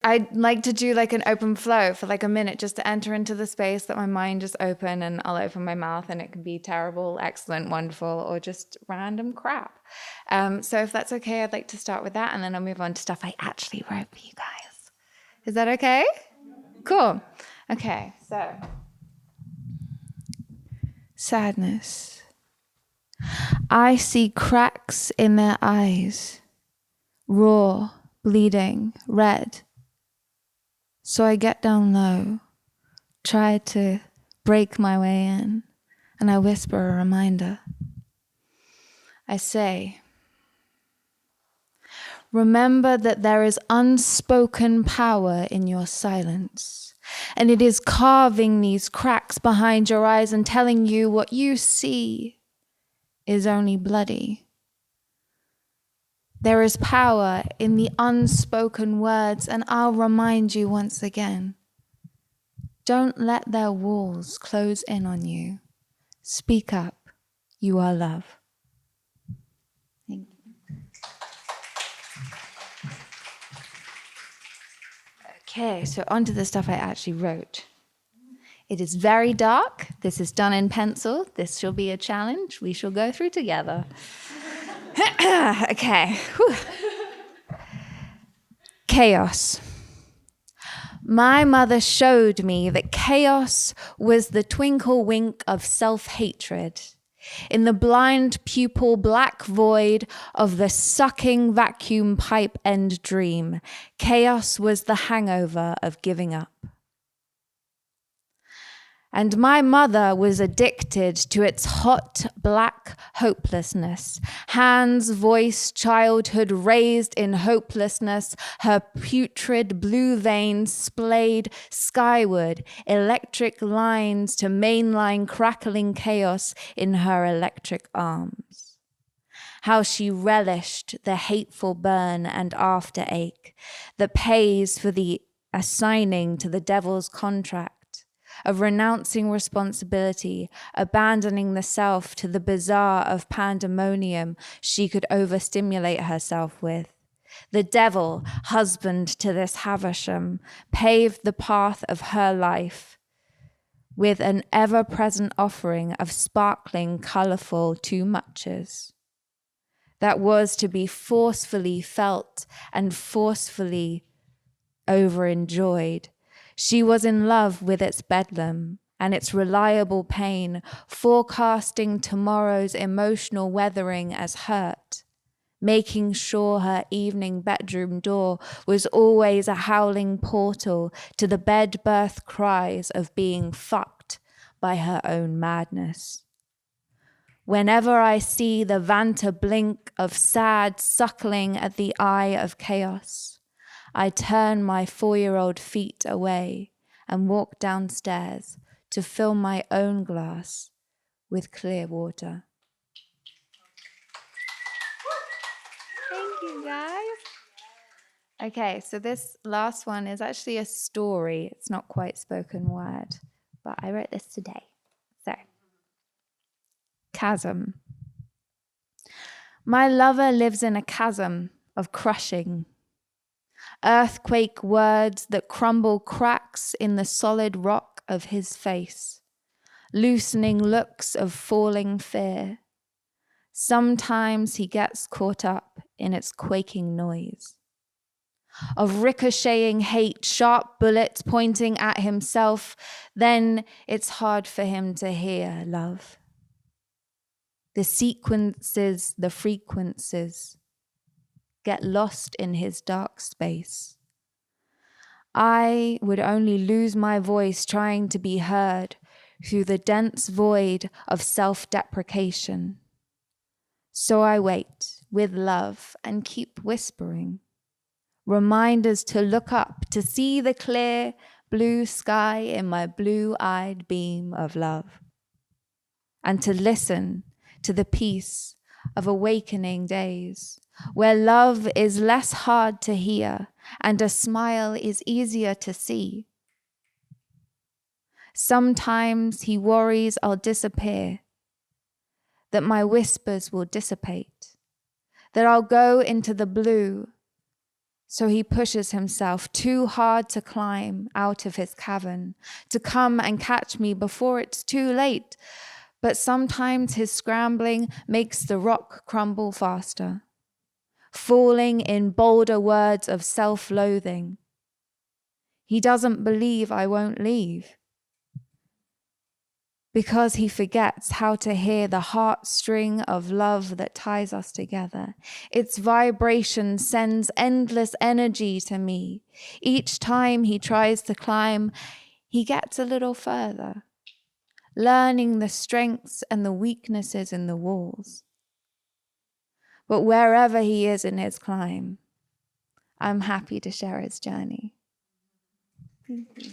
I'd like to do like an open flow for like a minute just to enter into the space that my mind is open, and I'll open my mouth and it can be terrible, excellent, wonderful, or just random crap. So if that's okay, I'd like to start with that and then I'll move on to stuff I actually wrote for you guys. Is that okay? Cool. Okay, so sadness. I see cracks in their eyes, raw, bleeding, red. So I get down low, try to break my way in, and I whisper a reminder. I say, remember that there is unspoken power in your silence, and it is carving these cracks behind your eyes and telling you what you see is only bloody. There is power in the unspoken words, and I'll remind you once again. Don't let their walls close in on you. Speak up. You are love. Thank you. Okay, so onto the stuff I actually wrote. It is very dark. This is done in pencil. This shall be a challenge we shall go through together. Okay. Whew. Chaos. My mother showed me that chaos was the twinkle wink of self-hatred. In the blind pupil black void of the sucking vacuum pipe end dream, chaos was the hangover of giving up. And my mother was addicted to its hot, black hopelessness. Hands, voice, childhood raised in hopelessness, her putrid blue veins splayed skyward, electric lines to mainline crackling chaos in her electric arms. How she relished the hateful burn and afterache that pays for the assigning to the devil's contract of renouncing responsibility, abandoning the self to the bazaar of pandemonium she could overstimulate herself with. The devil, husband to this Havisham, paved the path of her life with an ever-present offering of sparkling, colourful too-muches that was to be forcefully felt and forcefully over-enjoyed. She was in love with its bedlam and its reliable pain, forecasting tomorrow's emotional weathering as hurt, making sure her evening bedroom door was always a howling portal to the bed-birth cries of being fucked by her own madness. Whenever I see the Vanta blink of sad suckling at the eye of chaos, I turn my 4-year-old feet away and walk downstairs to fill my own glass with clear water. Thank you, guys. Okay, so this last one is actually a story. It's not quite spoken word, but I wrote this today. So, chasm. My lover lives in a chasm of crushing, earthquake words that crumble cracks in the solid rock of his face, loosening looks of falling fear. Sometimes he gets caught up in its quaking noise of ricocheting hate, sharp bullets pointing at himself. Then it's hard for him to hear love. The sequences, the frequencies get lost in his dark space. I would only lose my voice trying to be heard through the dense void of self-deprecation. So I wait with love and keep whispering. Reminders to look up, to see the clear blue sky in my blue-eyed beam of love. And to listen to the peace of awakening days, where love is less hard to hear and a smile is easier to see. Sometimes he worries I'll disappear, that my whispers will dissipate, that I'll go into the blue, So he pushes himself too hard to climb out of his cavern, to come and catch me before it's too late. But sometimes his scrambling makes the rock crumble faster, falling in bolder words of self-loathing. He doesn't believe I won't leave, because he forgets how to hear the heartstring of love that ties us together. Its vibration sends endless energy to me. Each time he tries to climb, he gets a little further, learning the strengths and the weaknesses in the walls. But wherever he is in his climb, I'm happy to share his journey. Thank you.